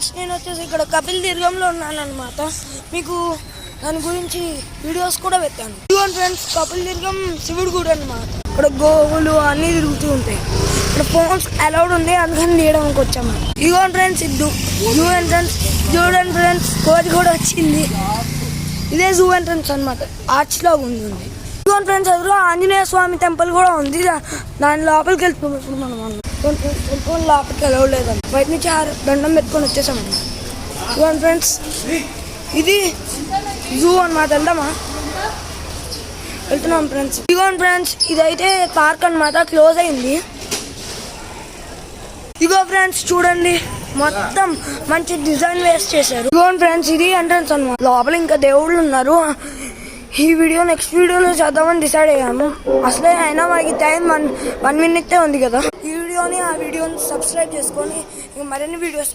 Friends, నేను వచ్చేసి ఇక్కడ కపిల్ తీర్థంలో ఉన్నాను అనమాట. మీకు దాని గురించి వీడియోస్ కూడా పెట్టాను. ఇదిగోండి ఫ్రెండ్స్, కపిల్ తీర్థం శివుడు గుడి అనమాట. ఇక్కడ గోవులు అన్నీ తిరుగుతూ ఉంటాయి. ఇక్కడ ఫోన్స్ అలౌడ్ ఉంది, అందుకని తీయడానికి వచ్చాము. ఇదిగోండి ఫ్రెండ్స్, జూ ఎంట్రన్స్ చూడండి ఫ్రెండ్స్, కోతి కూడా వచ్చింది. ఇదే జూ ఎంట్రన్స్ అనమాట, ఆర్చ్ లాగా ఉంది. ఇదిగోండి ఫ్రెండ్స్, ఎదురు ఆంజనేయ స్వామి టెంపుల్ కూడా ఉంది. దాని లోపలికి వెళ్తున్నాం ఇప్పుడు మనం. లోపలికి వెళ్ళలేదండి, బయట నుంచి దండం పెట్టుకొని వచ్చేసామండి. ఇదిగోండి ఫ్రెండ్స్, ఇది జూ అనమాట. వెళ్తున్నాం ఫ్రెండ్స్. ఇదిగోండి ఫ్రెండ్స్, ఇదైతే పార్క్ అనమాట, క్లోజ్ అయింది. ఇదిగో ఫ్రెండ్స్ చూడండి, మొత్తం మంచి డిజైన్ వేస్ట్ చేశారు. ఇదిగోండి ఫ్రెండ్స్, ఇది ఎంట్రన్స్ అనమాట. లోపల ఇంకా దేవుళ్ళు ఉన్నారు. ఈ వీడియో నెక్స్ట్ వీడియోలో చేద్దామని డిసైడ్ అయ్యాము. అసలే అయినా మనకి టైం 1 minute ఉంది కదా. ఈ వీడియోని ఆ వీడియోని సబ్స్క్రైబ్ చేసుకొని మరిన్ని వీడియోస్